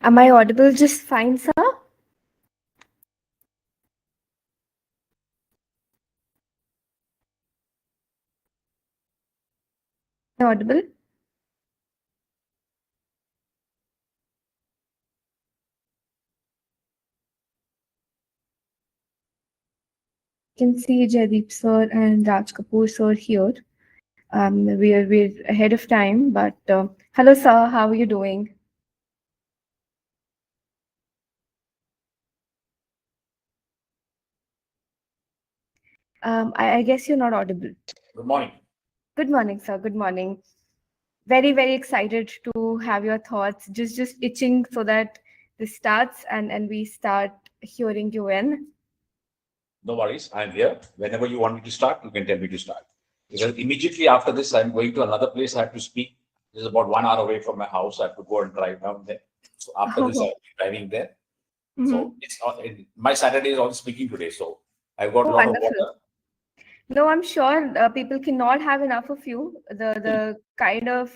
Am I audible just fine, sir? Am I audible? You can see Jaideep sir and Raj Kapoor sir here. We're ahead of time, but hello, sir. How are you doing? I guess you're not audible. Good morning. Good morning, sir. Good morning. Very, very excited to have your thoughts. Just itching so that this starts and we start hearing you in. No worries. I'm here. Whenever you want me to start, you can tell me to start. Because immediately after this, I'm going to another place. I have to speak. This is about 1 hour away from my house. I have to go and drive down there. So after this, I'll be driving there. So it's not, my Saturday is also speaking today. So I've got a lot of water. No, I'm sure people cannot have enough of you. The kind of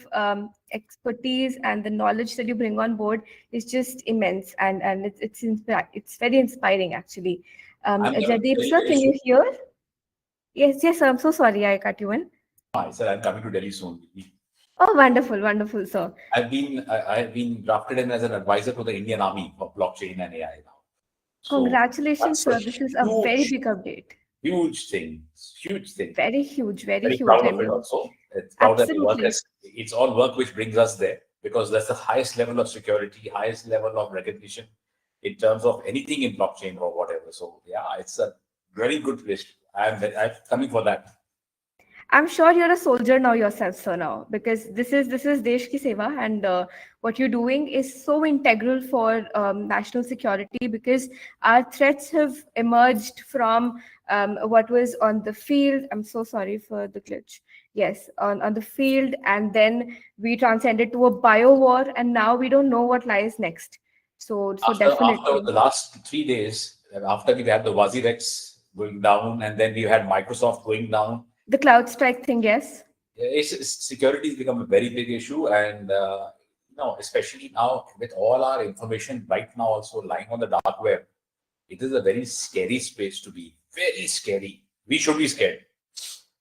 expertise and the knowledge that you bring on board is just immense, and it's very inspiring actually. Jaideep sir, can you hear? Yes, I'm so sorry I cut you in. I said I'm coming to Delhi soon. Oh, wonderful, sir. I've been drafted in as an advisor to the Indian Army for blockchain and AI now. So congratulations, sir. This is a very big update. Huge thing. Very huge, very huge. Proud of it also. It's proud that it's all work which brings us there, because that's the highest level of security, highest level of recognition in terms of anything in blockchain or whatever. So yeah, it's a very good place. I'm coming for that. I'm sure you're a soldier now yourself, sir, now, because this is Desh Ki Seva, and what you're doing is so integral for national security, because our threats have emerged from what was on the field. I'm so sorry for the glitch. Yes, on the field, and then we transcended to a bio war, and now we don't know what lies next. So definitely. After the last 3 days, after we had the WazirX going down, and then we had Microsoft going down. The cloud strike thing, yes. Security has become a very big issue, and especially now with all our information right now also lying on the dark web, it is a very scary space to be. Very scary. We should be scared.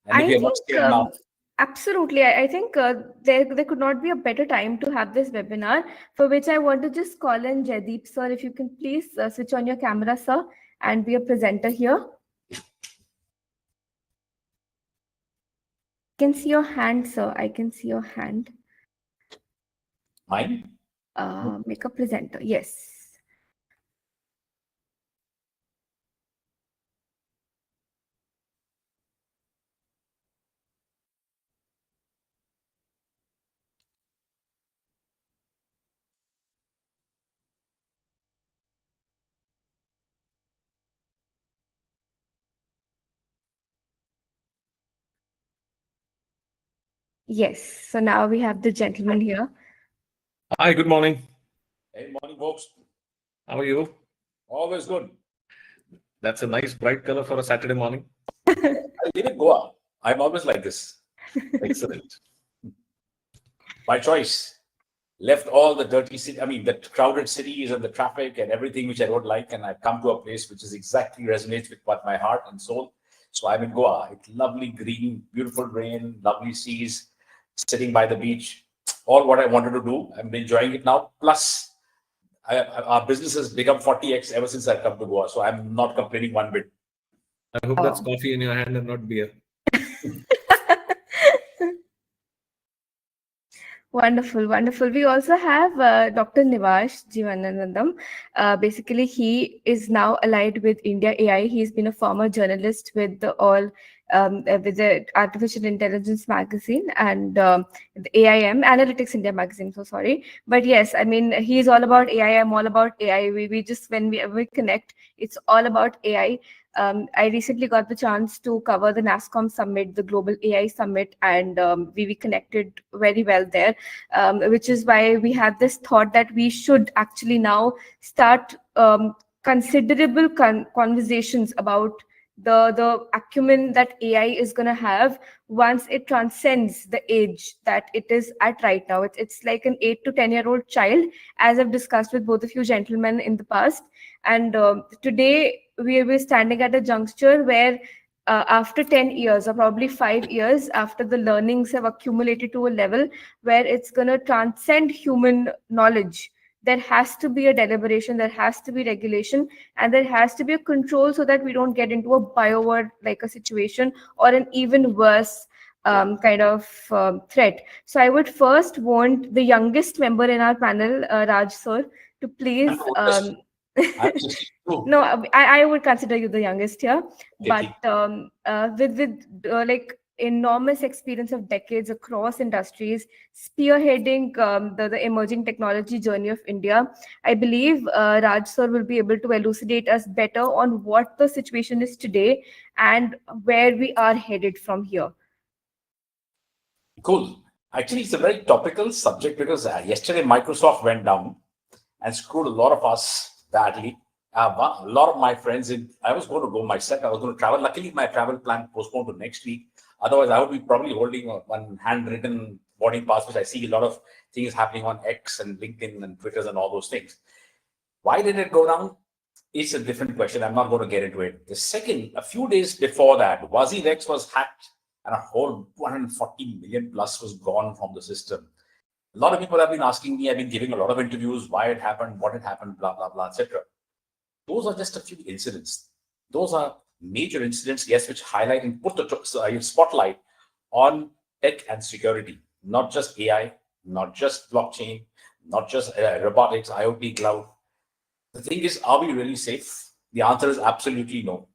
And if we are not scared now. Absolutely. I think there could not be a better time to have this webinar, for which I want to just call in Jaideep sir. If you can please switch on your camera, sir, and be a presenter here. I can see your hand, sir. I can see your hand. Mine? Make a presenter. Yes. Yes. So now we have the gentleman here. Hi, good morning. Hey, morning, folks. How are you? Always good. That's a nice bright color for a Saturday morning. I live in Goa. I'm always like this. Excellent. By choice. Left all the dirty city, the crowded cities and the traffic and everything which I don't like, and I've come to a place which is exactly resonates with what my heart and soul. So I'm in Goa. It's lovely green, beautiful rain, lovely seas, sitting by the beach. All what I wanted to do. I'm enjoying it now. Plus, our business has become 40x ever since I've come to Goa. So I'm not complaining one bit. I hope that's coffee in your hand and not beer. Wonderful. We also have Dr. Nivash Jivananandam. Basically, he is now allied with India AI. He's been a former journalist with the Artificial Intelligence magazine and the AIM, Analytics India magazine. So sorry, but yes, he's all about AI. I'm all about AI. We just when we connect, it's all about AI. I recently got the chance to cover the NASSCOM summit, the Global AI Summit, and we connected very well there, which is why we had this thought that we should actually now start considerable conversations about the acumen that AI is going to have once it transcends the age that it is at right now. It's like an 8 to 10 year old child, as I've discussed with both of you gentlemen in the past. And today we will be standing at a juncture where after 10 years or probably 5 years after the learnings have accumulated to a level where it's going to transcend human knowledge, there has to be a deliberation, there has to be regulation, and there has to be a control so that we don't get into a biowar like a situation or an even worse kind of threat. So I would first want the youngest member in our panel, Raj sir, to please. I'm the oldest. I'm 62. No, I would consider you the youngest here, but Okay. with like enormous experience of decades across industries, spearheading the emerging technology journey of India, I believe Raj sir will be able to elucidate us better on what the situation is today and where we are headed from here. Cool. Actually, it's a very topical subject because yesterday Microsoft went down and screwed a lot of us badly. A lot of my friends, I was going to go myself. I was going to travel. Luckily, my travel plan postponed to next week. Otherwise, I would be probably holding one handwritten boarding pass, which I see a lot of things happening on X and LinkedIn and Twitter and all those things. Why did it go down? It's a different question. I'm not going to get into it. The second, a few days before that, WasiRex was hacked and a whole 240 million plus was gone from the system. A lot of people have been asking me, I've been giving a lot of interviews, why it happened, what had happened, blah, blah, blah, etc. Those are just a few incidents. Those are major incidents, yes, which highlight and put the spotlight on tech and security, not just AI, not just blockchain, not just robotics, IoT, cloud. The thing is, are we really safe? The answer is absolutely no.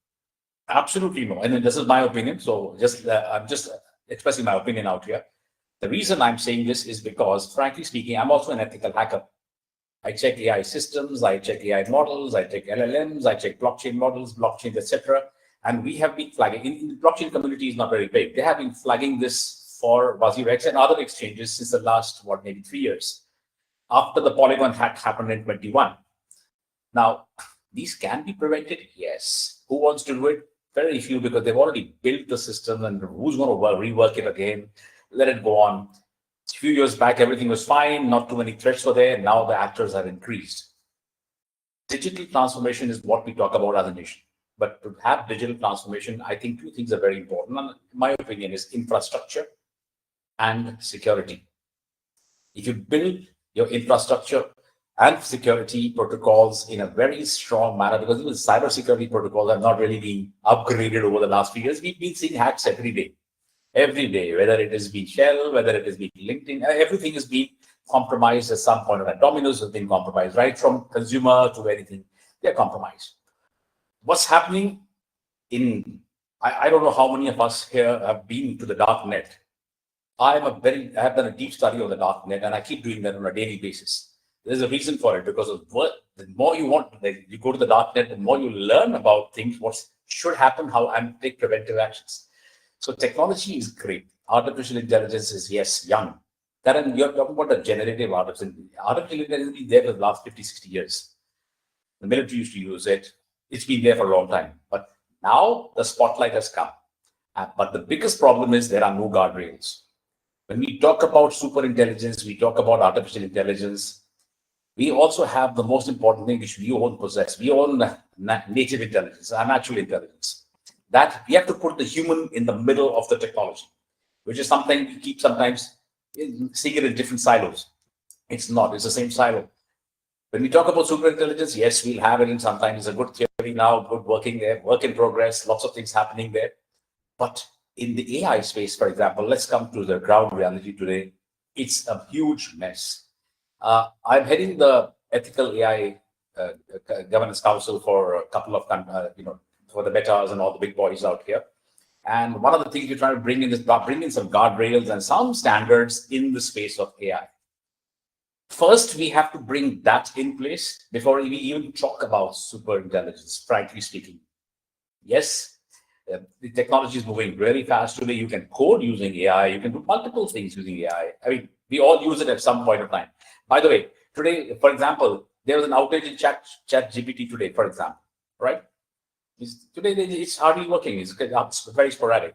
Absolutely no. And then this is my opinion. So I'm just expressing my opinion out here. The reason I'm saying this is because, frankly speaking, I'm also an ethical hacker. I check AI systems, I check AI models, I check LLMs, I check blockchain models, blockchains, etc. And we have been flagging, in the blockchain community is not very big. They have been flagging this for WasiRex and other exchanges since the last, maybe 3 years, after the Polygon hack happened in 21. Now, these can be prevented, yes. Who wants to do it? Very few, because they've already built the system, and who's going to rework it again? Let it go on. A few years back, everything was fine. Not too many threats were there. Now the actors have increased. Digital transformation is what we talk about as a nation. But to have digital transformation, I think two things are very important. And my opinion is infrastructure and security. If you build your infrastructure and security protocols in a very strong manner, because even cybersecurity protocols have not really been upgraded over the last few years. We've been seeing hacks every day, whether it is being Shell, whether it is being LinkedIn, everything is being compromised at some point. Domino's has been compromised, right from consumer to anything, they're compromised. What's happening I don't know how many of us here have been to the dark net. I have done a deep study of the dark net, and I keep doing that on a daily basis. There's a reason for it, because of the more you you go to the dark net, the more you learn about things, what should happen, how, and take preventive actions. So technology is great. Artificial intelligence is, yes, young. Karan, you're talking about the generative artificial intelligence is there for the last 50, 60 years. The military used to use it. It's been there for a long time. But now the spotlight has come. But the biggest problem is there are no guardrails. When we talk about super intelligence, we talk about artificial intelligence, we also have the most important thing which we all possess. We own native intelligence, natural intelligence. That we have to put the human in the middle of the technology, which is something we keep sometimes seeing it in different silos. It's not, it's the same silo. When we talk about super intelligence, yes, we'll have it in sometimes. It's a good theory now, good working there, work in progress, lots of things happening there. But in the AI space, for example, let's come to the ground reality today. It's a huge mess. I'm heading the Ethical AI Governance Council for a couple of, for the betas and all the big boys out here. And one of the things we're trying to bring in is bring in some guardrails and some standards in the space of AI. First, we have to bring that in place before we even talk about super intelligence, frankly speaking. Yes, the technology is moving really fast today. You can code using AI. You can do multiple things using AI. I mean, we all use it at some point of time. By the way, today, for example, there was an outage in Chat GPT today, for example, right? Today, it's hardly working. It's very sporadic.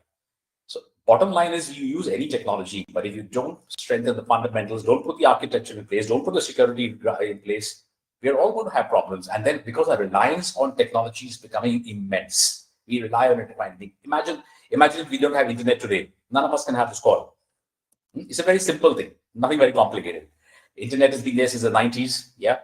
So bottom line is you use any technology, but if you don't strengthen the fundamentals, don't put the architecture in place, don't put the security in place, we're all going to have problems. And then because our reliance on technology is becoming immense, we rely on it to find things. Imagine if we don't have internet today, none of us can have this call. It's a very simple thing, nothing very complicated. Internet has been there since the 90s, yeah,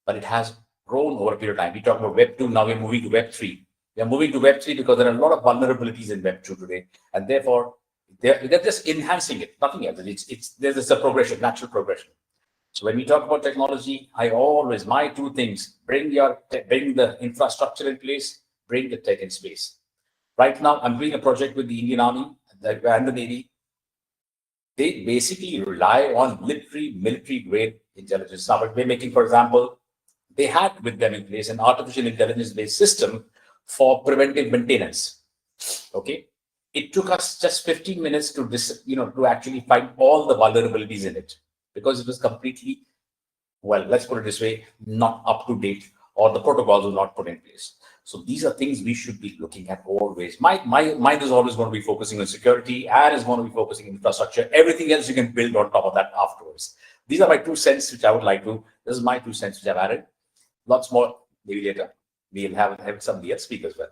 but it has grown over a period of time. We talk about Web 2, now we're moving to Web 3. We are moving to Web 3 because there are a lot of vulnerabilities in Web 2 today, and therefore they're just enhancing it, nothing else. There's a progression, natural progression. So when we talk about technology, my two things: bring the infrastructure in place, bring the tech in space. Right now, I'm doing a project with the Indian Army and the Navy. They basically rely on military grade intelligence. Now, we're making, for example, they had with them in place an artificial intelligence based system for preventive maintenance. Okay. It took us just 15 minutes to actually find all the vulnerabilities in it, because it was completely, well, let's put it this way, not up to date, or the protocols were not put in place. So these are things we should be looking at always. My mind is always going to be focusing on security, and is going to be focusing on infrastructure. Everything else you can build on top of that afterwards. These are my 2 cents, which I would like to. This is my 2 cents, which I've added. Lots more maybe later. We'll have somebody else speak as well.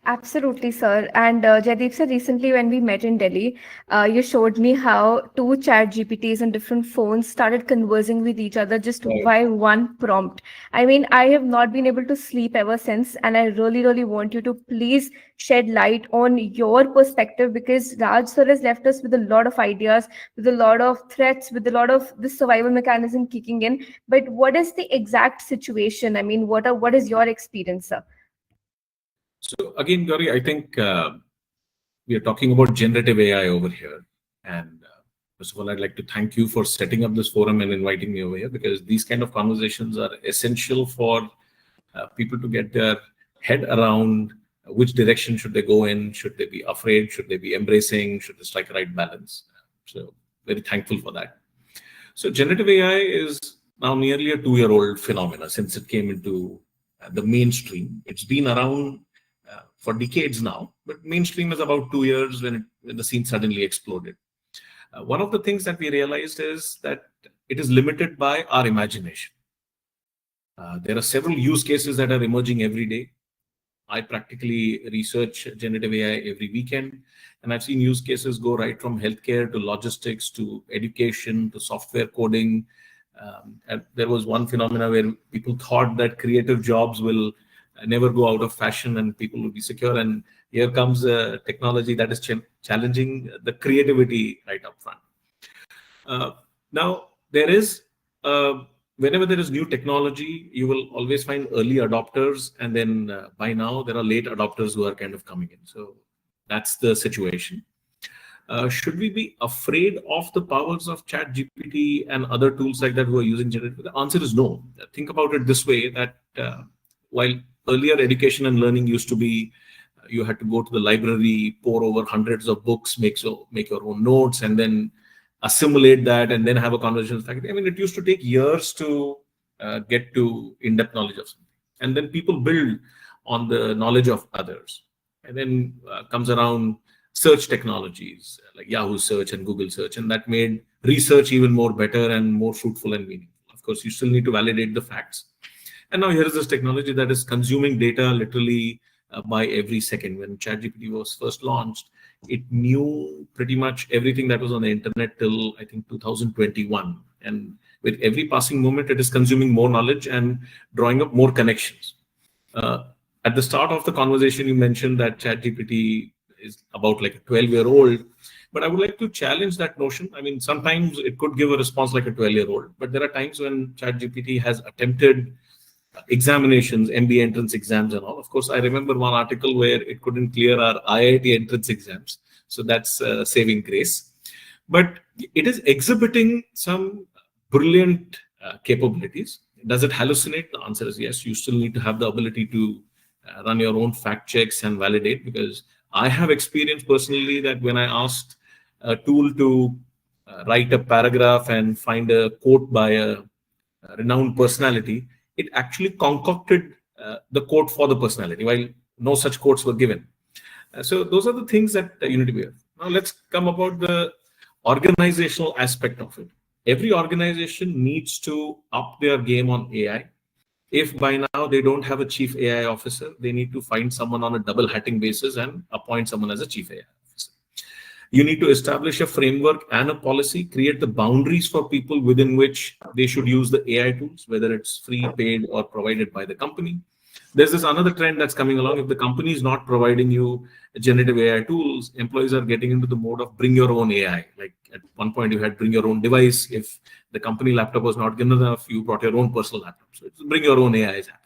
Absolutely, sir. And Jaideep sir, recently when we met in Delhi, you showed me how 2 chat GPTs on different phones started conversing with each other just by one prompt. I mean, I have not been able to sleep ever since, and I really, really want you to please shed light on your perspective, because Raj sir has left us with a lot of ideas, with a lot of threats, with a lot of the survival mechanism kicking in. But what is the exact situation? I mean, what is your experience, sir? So again, Gauri, I think we are talking about generative AI over here. And first of all, I'd like to thank you for setting up this forum and inviting me over here, because these kind of conversations are essential for people to get their head around which direction should they go in. Should they be afraid? Should they be embracing? Should they strike a right balance? So very thankful for that. So generative AI is now nearly a 2-year-old phenomena since it came into the mainstream. It's been around for decades now, but mainstream is about 2 years when the scene suddenly exploded. One of the things that we realized is that it is limited by our imagination. There are several use cases that are emerging every day. I practically research generative AI every weekend, and I've seen use cases go right from healthcare to logistics to education to software coding. And there was one phenomena where people thought that creative jobs will never go out of fashion and people will be secure. And here comes a technology that is challenging the creativity right up front. Now, there is, whenever there is new technology, you will always find early adopters. And then by now, there are late adopters who are kind of coming in. So that's the situation. Should we be afraid of the powers of Chat GPT and other tools like that who are using generative? The answer is no. Think about it this way, that while earlier education and learning used to be, you had to go to the library, pour over hundreds of books, make your own notes, and then assimilate that, and then have a conversation with faculty. I mean, it used to take years to get to in-depth knowledge of something. And then people build on the knowledge of others. And then comes around search technologies like Yahoo search and Google search, and that made research even more better and more fruitful and meaningful. Of course, you still need to validate the facts. And now here is this technology that is consuming data literally by every second. When ChatGPT was first launched, it knew pretty much everything that was on the internet till, I think, 2021. And with every passing moment, it is consuming more knowledge and drawing up more connections. At the start of the conversation, you mentioned that ChatGPT is about like a 12-year-old. But I would like to challenge that notion. I mean, sometimes it could give a response like a 12-year-old, but there are times when ChatGPT has attempted examinations, MBA entrance exams and all. Of course, I remember one article where it couldn't clear our IIT entrance exams. So that's saving grace. But it is exhibiting some brilliant capabilities. Does it hallucinate? The answer is yes. You still need to have the ability to run your own fact checks and validate, because I have experienced personally that when I asked a tool to write a paragraph and find a quote by a renowned personality, it actually concocted the quote for the personality, while no such quotes were given. So those are the things that you need to be. Now let's come about the organizational aspect of it. Every organization needs to up their game on AI. If by now they don't have a chief AI officer, they need to find someone on a double hatting basis and appoint someone as a chief AI officer. You need to establish a framework and a policy, create the boundaries for people within which they should use the AI tools, whether it's free, paid, or provided by the company. There's this another trend that's coming along. If the company is not providing you generative AI tools, employees are getting into the mode of bring your own AI. Like at one point you had bring your own device. If the company laptop was not good enough, you brought your own personal laptop. So it's bring your own AI is happening.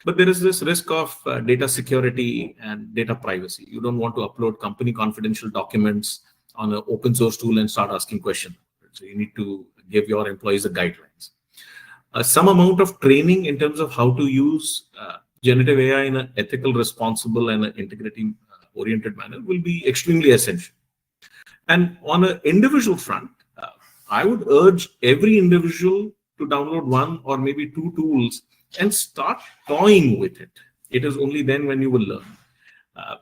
But there is this risk of data security and data privacy. You don't want to upload company confidential documents on an open source tool and start asking questions. So you need to give your employees the guidelines. Some amount of training in terms of how to use generative AI in an ethical, responsible, and an integrity-oriented manner will be extremely essential. And on an individual front, I would urge every individual to download one or maybe two tools and start toying with it. It is only then when you will learn.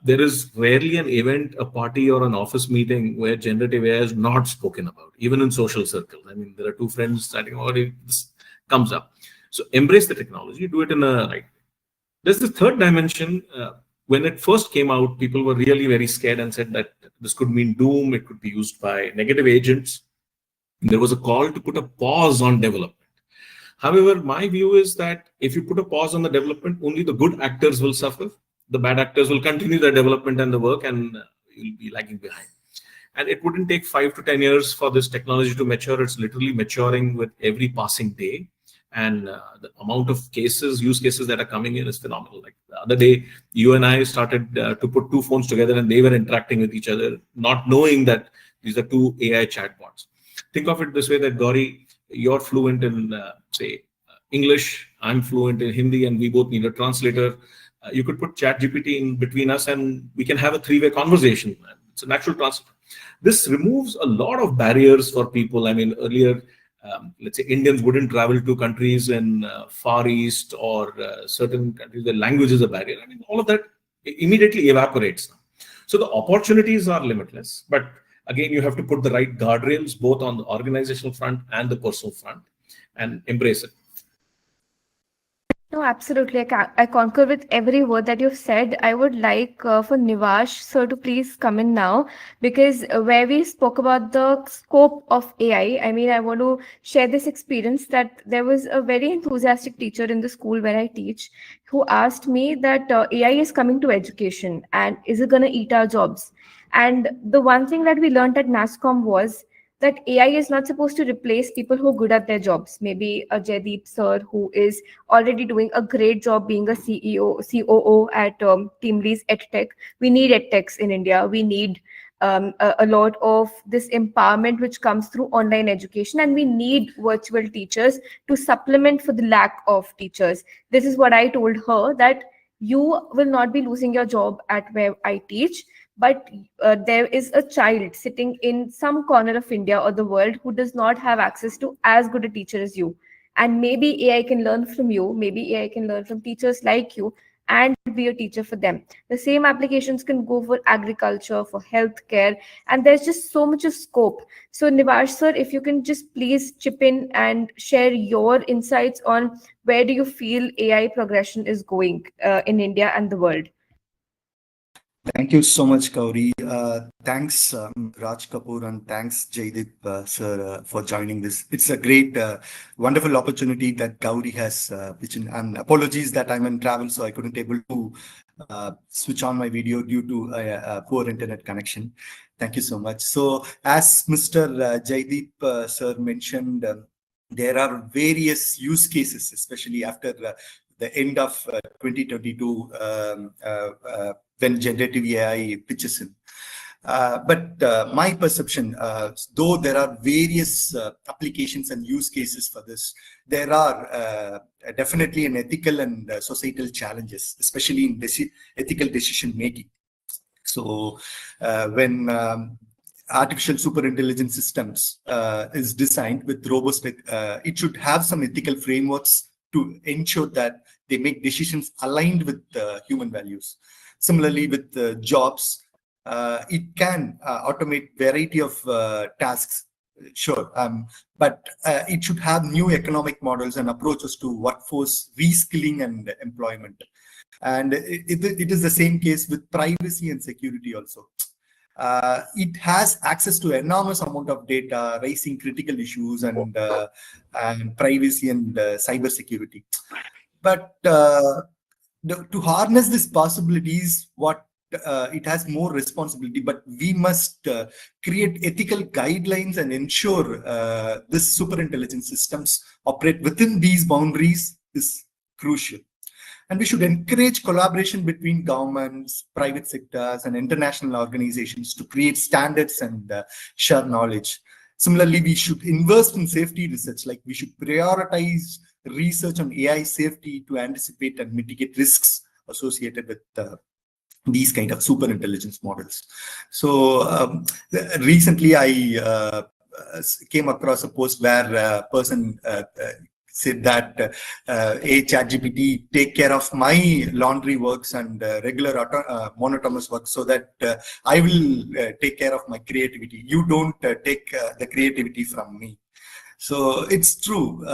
There is rarely an event, a party, or an office meeting where generative AI is not spoken about, even in social circles. I mean, there are two friends chatting about it, this comes up. So embrace the technology, do it in a right way. There's the third dimension. When it first came out, people were really very scared and said that this could mean doom. It could be used by negative agents. There was a call to put a pause on development. However, my view is that if you put a pause on the development, only the good actors will suffer. The bad actors will continue their development and the work, and you'll be lagging behind. And it wouldn't take 5 to 10 years for this technology to mature. It's literally maturing with every passing day. And the amount of use cases that are coming in is phenomenal. Like the other day, you and I started to put two phones together and they were interacting with each other, not knowing that these are two AI chatbots. Think of it this way, that Gauri, you're fluent in, say, English, I'm fluent in Hindi, and we both need a translator. You could put ChatGPT in between us and we can have a three-way conversation. It's a natural transfer. This removes a lot of barriers for people. I mean, earlier, let's say Indians wouldn't travel to countries in Far East or certain countries where language is a barrier. I mean, all of that immediately evaporates now. So the opportunities are limitless, but again, you have to put the right guardrails both on the organizational front and the personal front and embrace it. No, absolutely. I concur with every word that you've said. I would like for Nivash sir to please come in now, because where we spoke about the scope of AI, I mean, I want to share this experience that there was a very enthusiastic teacher in the school where I teach who asked me that AI is coming to education and is it going to eat our jobs? And the one thing that we learned at NASSCOM was that AI is not supposed to replace people who are good at their jobs. Maybe a Jaideep sir who is already doing a great job being a COO at Teamlease Edtech. We need edtechs in India. We need a lot of this empowerment which comes through online education, and we need virtual teachers to supplement for the lack of teachers. This is what I told her, that you will not be losing your job at where I teach, but there is a child sitting in some corner of India or the world who does not have access to as good a teacher as you. And maybe AI can learn from you, maybe AI can learn from teachers like you and be a teacher for them. The same applications can go for agriculture, for healthcare, and there's just so much of scope. So Nivash sir, if you can just please chip in and share your insights on where do you feel AI progression is going in India and the world. Thank you so much, Gauri. Thanks, Raj Kapoor, and thanks, Jaideep, sir, for joining this. It's a great, wonderful opportunity that Gauri has pitched in. And apologies that I'm in travel, so I couldn't able to switch on my video due to a poor internet connection. Thank you so much. So, as Mr. Jaideep, sir, mentioned, there are various use cases, especially after the end of 2022, when generative AI pitches in. But my perception, though there are various applications and use cases for this, there are definitely an ethical and societal challenges, especially in ethical decision making. So when artificial superintelligence systems is designed with robust, it should have some ethical frameworks to ensure that they make decisions aligned with human values. Similarly, with jobs, it can automate variety of tasks, sure, but it should have new economic models and approaches to workforce reskilling and employment. And it is the same case with privacy and security also. It has access to enormous amount of data, raising critical issues and privacy and cyber security. But to harness these possibilities, it has more responsibility, but we must create ethical guidelines and ensure this superintelligence systems operate within these boundaries is crucial. And we should encourage collaboration between governments, private sectors, and international organizations to create standards and share knowledge. Similarly, we should invest in safety research, like we should prioritize research on AI safety to anticipate and mitigate risks associated with these kind of super intelligence models. So recently I came across a post where a person said that hey, ChatGPT, take care of my laundry works and regular monotonous work, so that I will take care of my creativity. You don't take the creativity from me. So it's true.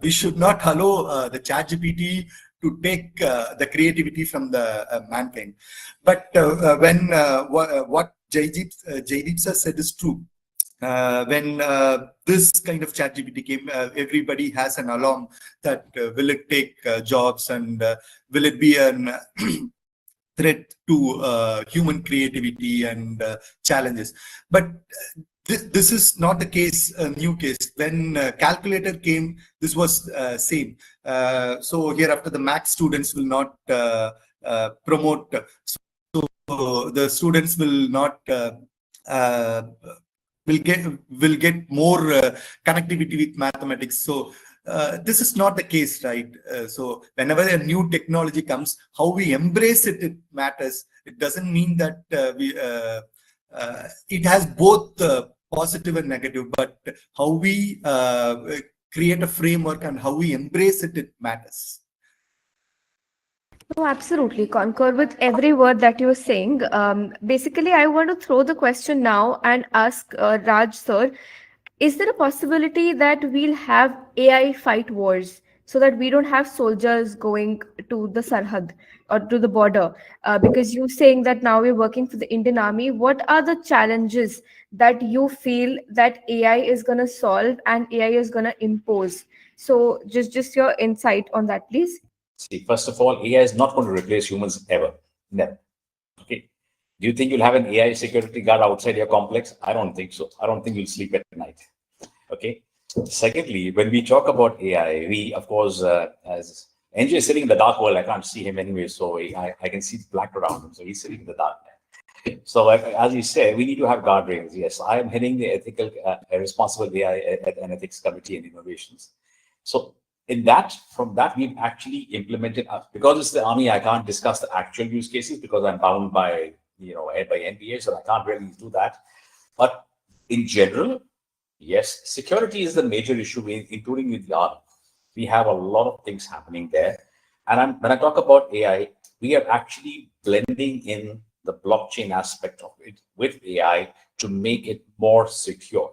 We should not allow the ChatGPT to take the creativity from the mankind. But when what Jaideep sir said is true. When this kind of ChatGPT came, everybody has an alarm that will it take jobs, and will it be an threat to human creativity and challenges. But this is not the case, a new case. When calculator came, this was same. So hereafter the math students will not promote. So the students will not will get more connectivity with mathematics. So this is not the case, right? So whenever a new technology comes, how we embrace it, it matters. It doesn't mean that it has both positive and negative, but how we create a framework and how we embrace it, it matters. No, absolutely. Concur with every word that you're saying. Basically, I want to throw the question now and ask Raj sir, is there a possibility that we'll have AI fight wars so that we don't have soldiers going to the Sarhad or to the border? Because you're saying that now we're working for the Indian Army. What are the challenges that you feel that AI is going to solve and AI is going to impose? So just your insight on that, please. See, first of all, AI is not going to replace humans ever. Never. Okay. Do you think you'll have an AI security guard outside your complex? I don't think so. I don't think you'll sleep at night. Okay. Secondly, when we talk about AI, we, of course, as NJ is sitting in the dark world, I can't see him anyway, so I can see black around him, so he's sitting in the dark. So as you said, we need to have guardrails. Yes, I am heading the ethical, responsible AI and ethics committee and innovations. So from that, we've actually implemented, because it's the army, I can't discuss the actual use cases because I'm bound by, by NDA, so I can't really do that. But in general, yes, security is the major issue, including with the army. We have a lot of things happening there. And when I talk about AI, we are actually blending in the blockchain aspect of it with AI to make it more secure.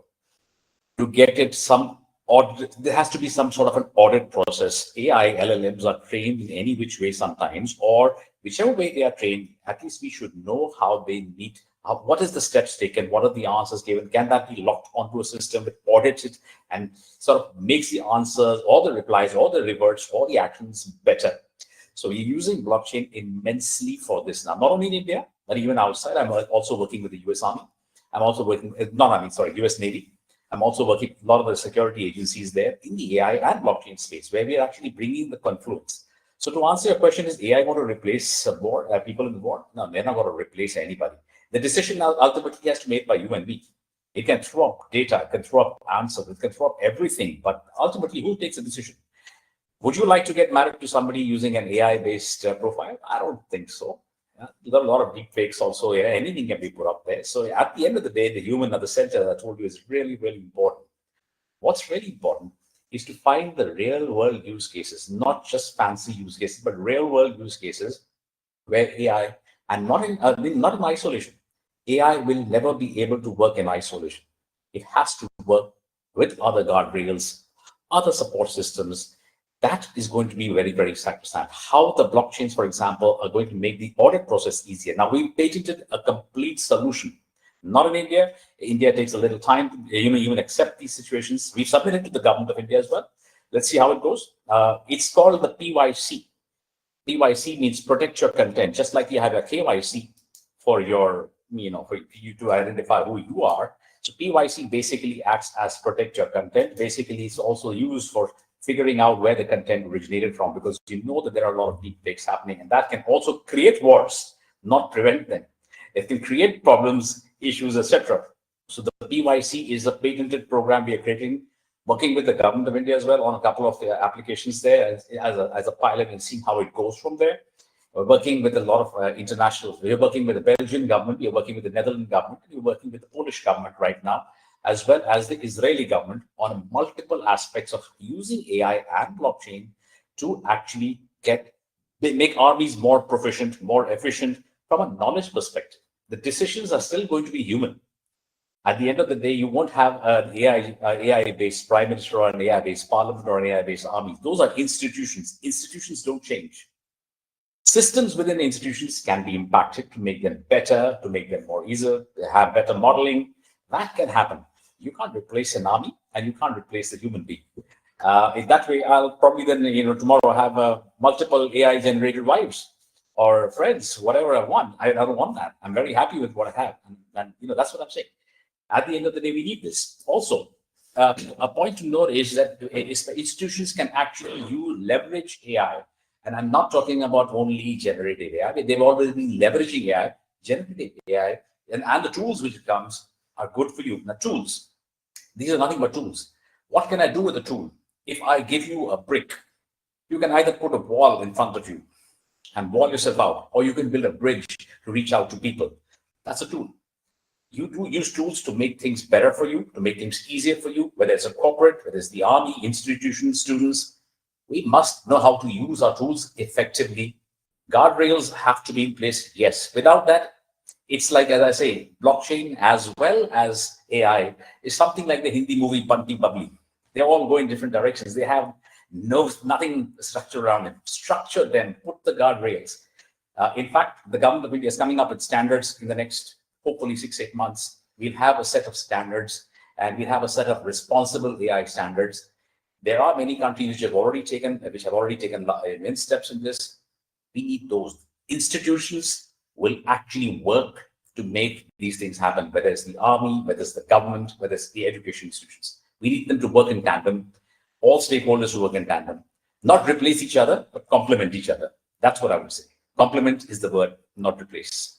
To get it some audit, there has to be some sort of an audit process. AI LLMs are trained in any which way sometimes, or whichever way they are trained, at least we should know how they meet. What is the steps taken? What are the answers given? Can that be locked onto a system that audits it and sort of makes the answers, or the replies, or the reverts, or the actions better? So we're using blockchain immensely for this now, not only in India, but even outside. I'm also working with the US Army. I'm also working, US Navy. I'm also working with a lot of the security agencies there in the AI and blockchain space, where we are actually bringing the confluence. So to answer your question, is AI going to replace people in the board? No, they're not going to replace anybody. The decision ultimately has to be made by you and me. It can throw up data, it can throw up answers, it can throw up everything, but ultimately, who takes the decision? Would you like to get married to somebody using an AI-based profile? I don't think so. Yeah? You've got a lot of deep fakes also. Yeah? Anything can be put up there. So at the end of the day, the human at the center, that I told you, is really, really important. What's really important is to find the real world use cases, not just fancy use cases, but real world use cases where AI, and not in isolation. AI will never be able to work in isolation. It has to work with other guardrails, other support systems. That is going to be very, very sacrosanct. How the blockchains, for example, are going to make the audit process easier. Now, we patented a complete solution. Not in India. India takes a little time to even accept these situations. We've submitted to the government of India as well. Let's see how it goes. It's called the PYC. PYC means protect your content, just like you have a KYC for your, for you to identify who you are. So PYC basically acts as protect your content. Basically, it's also used for figuring out where the content originated from, because you know that there are a lot of deep fakes happening, and that can also create wars, not prevent them. It can create problems, issues, etc. So the PYC is a patented program we are creating, working with the government of India as well on a couple of applications there as a pilot, and seeing how it goes from there. We're working with a lot of international. We're working with the Belgian government. We're working with the Netherlands government. We're working with the Polish government right now, as well as the Israeli government, on multiple aspects of using AI and blockchain to actually make armies more proficient, more efficient from a knowledge perspective. The decisions are still going to be human. At the end of the day, you won't have an AI-based prime minister or an AI-based parliament or an AI-based army. Those are institutions. Institutions don't change. Systems within institutions can be impacted to make them better, to make them more easier, have better modeling. That can happen. You can't replace an army, and you can't replace the human being. In that way, I'll probably then, tomorrow have multiple AI-generated wives or friends, whatever I want. I don't want that. I'm very happy with what I have, and that's what I'm saying. At the end of the day, we need this. Also, a point to note is that institutions can actually leverage AI. And I'm not talking about only generative AI. They've already been leveraging AI, generative AI, and the tools which it comes are good for you. Now, tools, these are nothing but tools. What can I do with a tool? If I give you a brick, you can either put a wall in front of you and wall yourself out, or you can build a bridge to reach out to people. That's a tool. You do use tools to make things better for you, to make things easier for you, whether it's a corporate, whether it's the army, institutions, students. We must know how to use our tools effectively. Guardrails have to be in place, yes. Without that, it's like, as I say, blockchain as well as AI is something like the Hindi movie Bunty Bubbly. They all go in different directions. They have nothing structured around them. Structure them, put the guardrails. In fact, the government of India is coming up with standards in the next, hopefully 6-8 months. We'll have a set of standards, and we'll have a set of responsible AI standards. There are many countries which have already taken immense steps in this. We need those. Institutions will actually work to make these things happen, whether it's the army, whether it's the government, whether it's the education institutions. We need them to work in tandem, all stakeholders to work in tandem, not replace each other, but complement each other. That's what I would say. Complement is the word, not replace.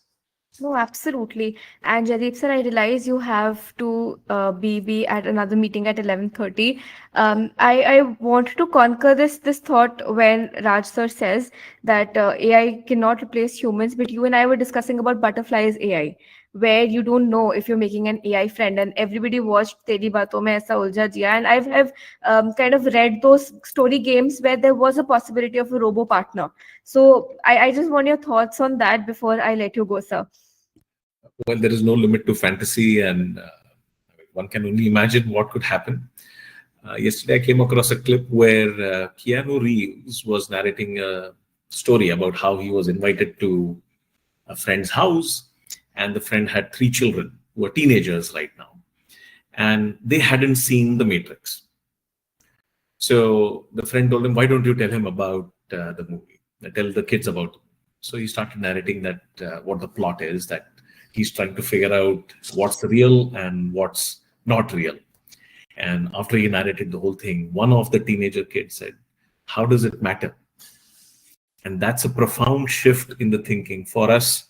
No, absolutely. And Jaideep sir, I realize you have to be at another meeting at 11:30. I want to conquer this thought when Raj sir says that AI cannot replace humans, but you and I were discussing about Butterfly's AI, where you don't know if you're making an AI friend, and everybody watched Teri Baaton Mein Aisa Ulja Jiya, and I've kind of read those story games where there was a possibility of a robo partner. So I just want your thoughts on that before I let you go, sir. Well, there is no limit to fantasy, and one can only imagine what could happen. Yesterday, I came across a clip where Keanu Reeves was narrating a story about how he was invited to a friend's house, and the friend had 3 children who are teenagers right now, and they hadn't seen The Matrix. So the friend told him, "Why don't you tell him about the movie? Tell the kids about it." So he started narrating that what the plot is, that he's trying to figure out what's real and what's not real. And after he narrated the whole thing, one of the teenager kids said, "How does it matter?" And that's a profound shift in the thinking. For us,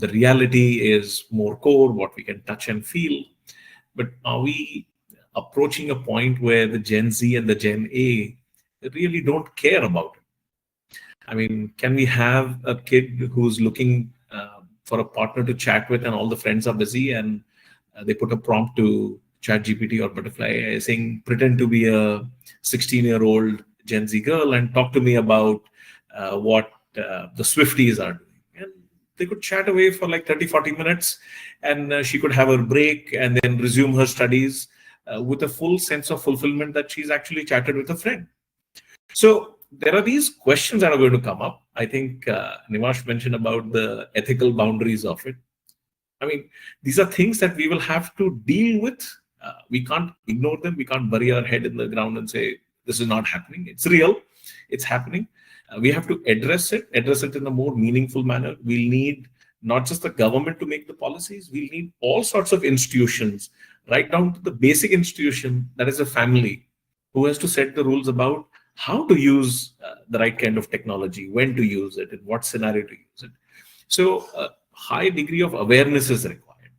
the reality is more core, what we can touch and feel. But are we approaching a point where the Gen Z and the Gen A really don't care about it? I mean, can we have a kid who's looking for a partner to chat with, and all the friends are busy, and they put a prompt to ChatGPT or Butterfly AI saying, pretend to be a 16-year-old Gen Z girl and talk to me about what the Swifties are doing. And they could chat away for like 30, 40 minutes, and she could have her break and then resume her studies with a full sense of fulfillment that she's actually chatted with a friend. So there are these questions that are going to come up. I think Nivash mentioned about the ethical boundaries of it. I mean, these are things that we will have to deal with. We can't ignore them. We can't bury our head in the ground and say, this is not happening. It's real. It's happening. We have to address it in a more meaningful manner. We'll need not just the government to make the policies. We'll need all sorts of institutions, right down to the basic institution that is a family, who has to set the rules about how to use the right kind of technology, when to use it, in what scenario to use it. So a high degree of awareness is required.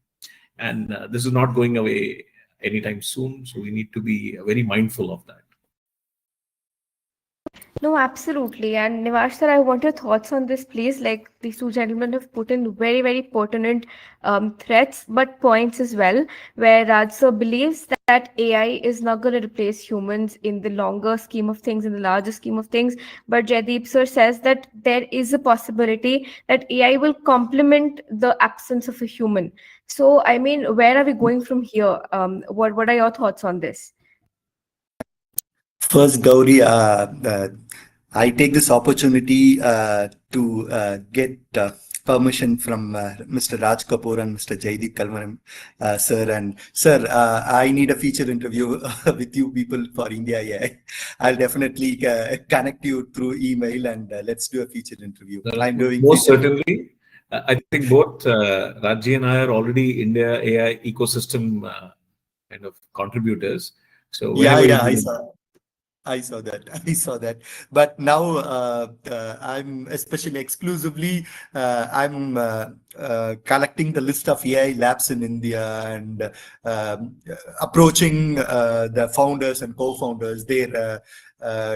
And this is not going away anytime soon. So we need to be very mindful of that. No, absolutely. And Nivash sir, I want your thoughts on this, please. Like these two gentlemen have put in very, very pertinent threats, but points as well, where Raj sir believes that AI is not going to replace humans in the longer scheme of things, in the larger scheme of things. But Jaideep sir says that there is a possibility that AI will complement the absence of a human. So, I mean, where are we going from here? What are your thoughts on this? First, Gauri, I take this opportunity to get permission from Mr. Raj Kapoor and Mr. Jaideep Kewalramani, sir. And sir, I need a feature interview with you people for India AI. I'll definitely connect you through email and let's do a feature interview. I'm doing most certainly. I think both Raji and I are already India AI ecosystem kind of contributors. So I saw that. But now I'm especially exclusively I'm collecting the list of AI labs in India and approaching the founders and co-founders. They're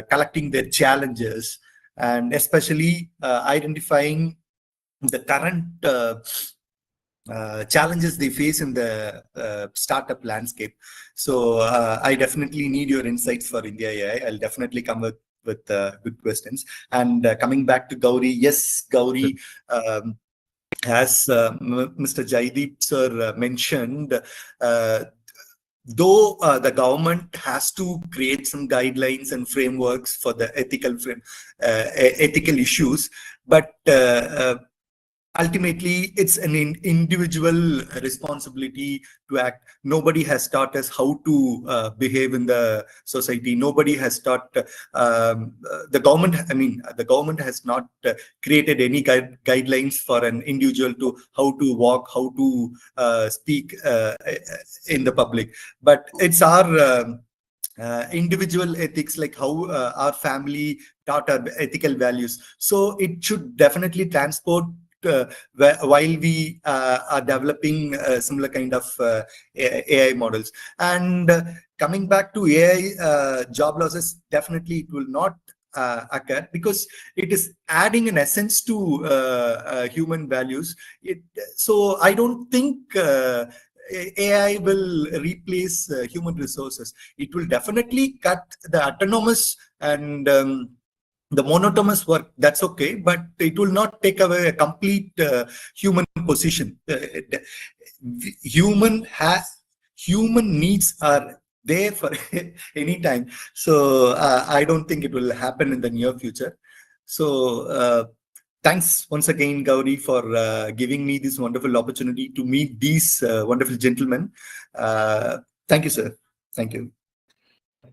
collecting their challenges and especially identifying the current challenges they face in the startup landscape. So I definitely need your insights for India AI. I'll definitely come with good questions. And coming back to Gauri, yes, Gauri, as Mr. Jaideep sir mentioned, though the government has to create some guidelines and frameworks for the ethical issues, but ultimately, it's an individual responsibility to act. Nobody has taught us how to behave in the society. Nobody has taught the government. I mean, the government has not created any guidelines for an individual to how to walk, how to speak in the public. But it's our individual ethics, like how our family taught our ethical values. So it should definitely transport while we are developing similar kind of AI models. And coming back to AI job losses, definitely it will not occur because it is adding an essence to human values. So I don't think AI will replace human resources. It will definitely cut the autonomous and the monotonous work, that's okay, but it will not take away a complete human position. Human needs are there for any time. So I don't think it will happen in the near future. So thanks once again, Gauri, for giving me this wonderful opportunity to meet these wonderful gentlemen. Thank you, sir. Thank you.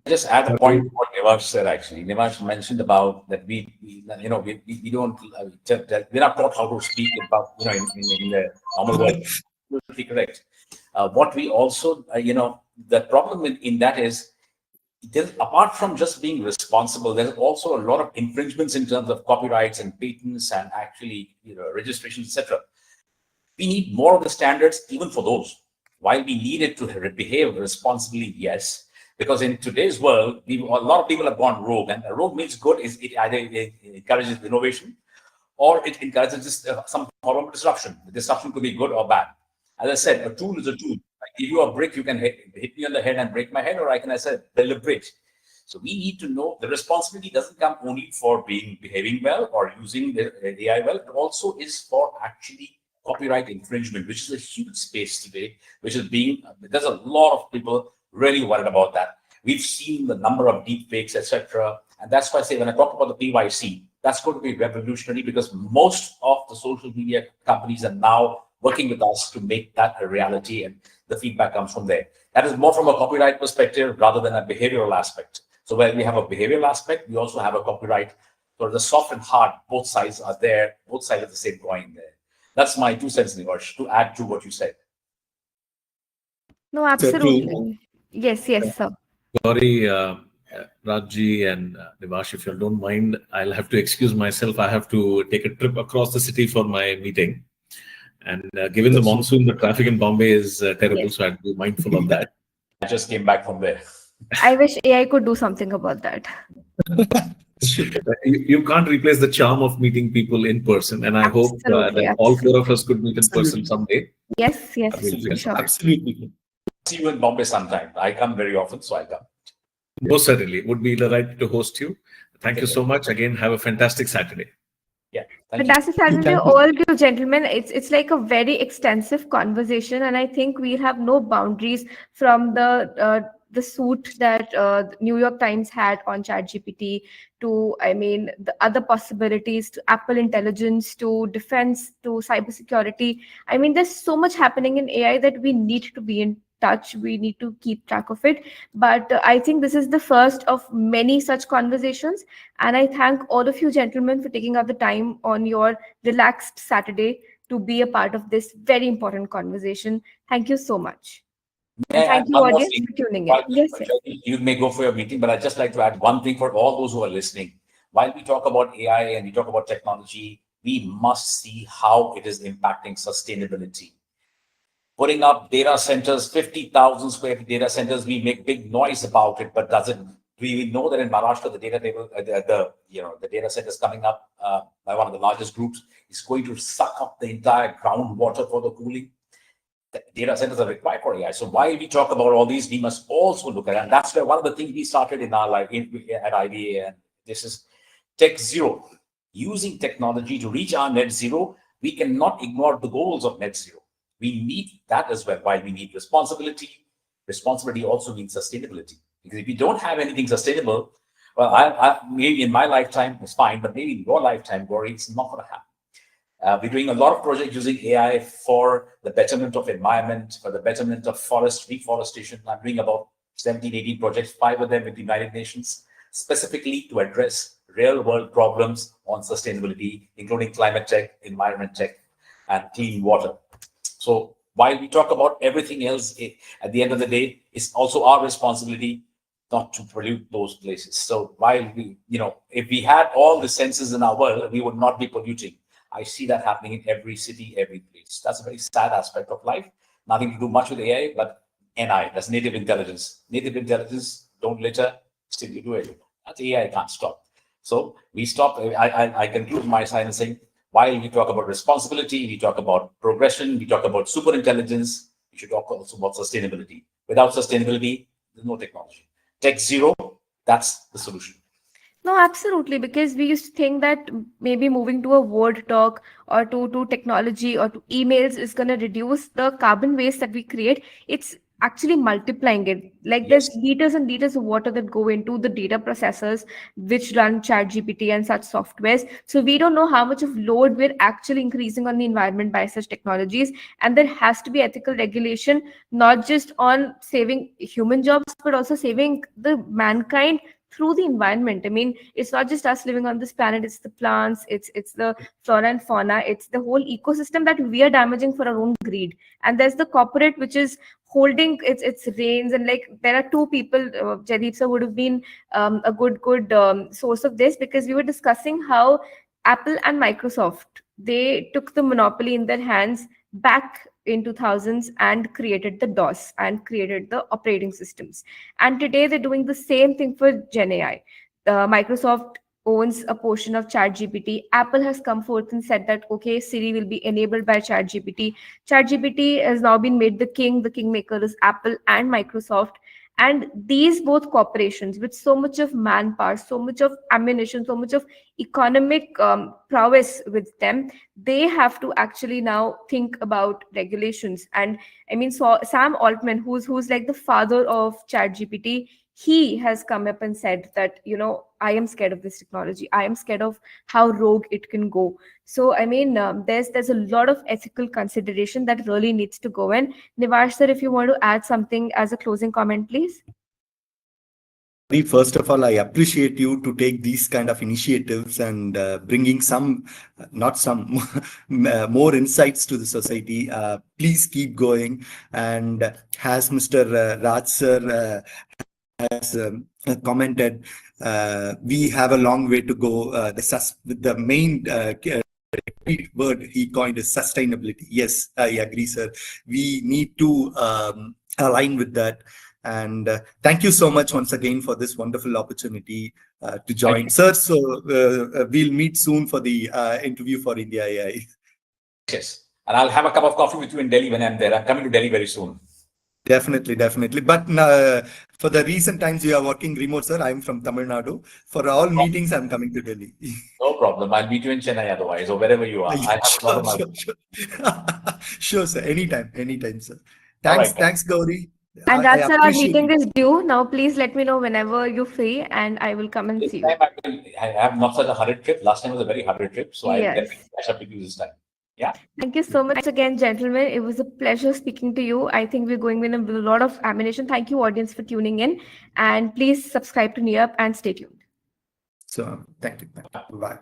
Just add a point to what Nivash said. Actually, Nivash mentioned about that we don't we're not taught how to speak about in the normal world. Absolutely correct. What we also the problem in that is, apart from just being responsible, there's also a lot of infringements in terms of copyrights and patents and actually registrations, etc. We need more of the standards even for those. While we need it to behave responsibly, yes. Because in today's world, a lot of people have gone rogue, and rogue means good. Is it either encourages innovation, or it encourages some form of disruption. The disruption could be good or bad. As I said, a tool is a tool. Like give you a brick, you can hit me on the head and break my head, or I can, I said, deliberate. So we need to know the responsibility doesn't come only for behaving well or using the AI well, but also is for actually copyright infringement, which is a huge space today, which is there's a lot of people really worried about that. We've seen the number of deep fakes, etc. And that's why I say when I talk about the PYC, that's going to be revolutionary because most of the social media companies are now working with us to make that a reality, and the feedback comes from there. That is more from a copyright perspective rather than a behavioral aspect. So while we have a behavioral aspect, we also have a copyright. So the soft and hard, both sides are there, both sides of the same coin there. That's my 2 cents, Nivash, to add to what you said. No, absolutely. Yes, yes, sir. Sorry, Rajji and Nivash, if you don't mind, I'll have to excuse myself. I have to take a trip across the city for my meeting. And given the monsoon, the traffic in Bombay is terrible, Yes. so I have to be mindful of that. I just came back from there. I wish AI could do something about that. You can't replace the charm of meeting people in person, and I hope Absolutely, that all 4 absolutely. of us could meet in person someday. Yes, yes, Absolutely. sure. Absolutely. See you in Bombay sometime. I come very often, so I come. Most certainly. It would be delighted to host you. Thank you so much. Again, have a fantastic Saturday. Yeah. Thank you. Fantastic Saturday, Thank you. all you gentlemen. It's like a very extensive conversation, and I think we have no boundaries from the suit that New York Times had on ChatGPT to, I mean, the other possibilities to Apple Intelligence to defense to cybersecurity. I mean, there's so much happening in AI that we need to be in touch. We need to keep track of it. But I think this is the first of many such conversations. And I thank all of you gentlemen for taking out the time on your relaxed Saturday to be a part of this very important conversation. Thank you so much. May And I add thank you, one more audience, thing? for tuning in. Yes, yes. You may go for your meeting, but I'd just like to add one thing for all those who are listening. While we talk about AI and we talk about technology, we must see how it is impacting sustainability. Putting up data centers, 50,000 square feet data centers, we make big noise about it, but we know that in Maharashtra, the the data centers coming up by one of the largest groups is going to suck up the entire groundwater for the cooling. The data centers are required for AI. So while we talk about all these, we must also look at it. And that's where one of the things we started in our life at IBA, and this is Tech Zero. Using technology to reach our net zero, we cannot ignore the goals of net zero. We need that as well. While we need responsibility, responsibility also means sustainability. Because if we don't have anything sustainable, well, I maybe in my lifetime it's fine, but maybe in your lifetime, Gauri, it's not going to happen. We're doing a lot of projects using AI for the betterment of environment, for the betterment of forest reforestation. I'm doing about 17, 18 projects, 5 of them with the United Nations, specifically to address real world problems on sustainability, including climate tech, environment tech, and clean water. So while we talk about everything else, at the end of the day, it's also our responsibility not to pollute those places. So while if we had all the senses in our world, we would not be polluting. I see that happening in every city, every place. That's a very sad aspect of life. Nothing to do much with AI, but NI, that's native intelligence. Native intelligence, don't litter, still you do it. That's AI can't stop. So we stop. I conclude my side saying, while we talk about responsibility, we talk about progression, we talk about super intelligence, we should talk also about sustainability. Without sustainability, there's no technology. Tech zero, that's the solution. No, absolutely, because we used to think that maybe moving to a word doc or to technology or to emails is going to reduce the carbon waste that we create. It's actually multiplying it. Like there's liters and liters of water that go into the data processors which run ChatGPT and such softwares. So we don't know how much of load we're actually increasing on the environment by such technologies. And there has to be ethical regulation, not just on saving human jobs, but also saving the mankind through the environment. I mean, it's not just us living on this planet, it's the plants, it's the flora and fauna, it's the whole ecosystem that we are damaging for our own greed. And there's the corporate which is holding its reins. And like there are 2 people, Jaideep sir would have been a good source of this, because we were discussing how Apple and Microsoft, they took the monopoly in their hands back in 2000s and created the DOS and created the operating systems. And today they're doing the same thing for Gen AI. Microsoft owns a portion of ChatGPT. Apple has come forth and said that, okay, Siri will be enabled by ChatGPT. ChatGPT has now been made the king. The kingmaker is Apple and Microsoft. And these both corporations, with so much of manpower, so much of ammunition, so much of economic prowess with them, they have to actually now think about regulations. And I mean, so Sam Altman, who's like the father of ChatGPT, he has come up and said that, I am scared of this technology. I am scared of how rogue it can go. So I mean, there's a lot of ethical consideration that really needs to go in. Nivash sir, if you want to add something as a closing comment, please. First of all, I appreciate you to take these kind of initiatives and bringing some, not some, more insights to the society. Please keep going. And as Mr. Raj sir has commented, we have a long way to go. The main word he coined is sustainability. Yes, I agree, sir. We need to align with that. And thank you so much once again for this wonderful opportunity to join, sir. So we'll meet soon for the interview for India AI. Yes, and I'll have a cup of coffee with you in Delhi when I'm there. I'm coming to Delhi very soon. Definitely. But for the recent times you are working remote, sir, I'm from Tamil Nadu. For all meetings, I'm coming to Delhi. No problem. I'll meet you in Chennai otherwise, or wherever you are. Sure, sir. Anytime, sir. Thanks, Thanks, Gauri. And I Raj sir, our appreciate meeting it. is due. Now, please let me know whenever you're free and I will come and This see you. time I have not such a hurried trip. Last time was a very hurried trip, so I'll Yes. definitely catch up with you this time. Yeah. Thank you so much again, gentlemen. It was a pleasure speaking to you. I think we're going in with a lot of ammunition. Thank you, audience, for tuning in. And please subscribe to NearUp and stay tuned. So, thank you. Bye.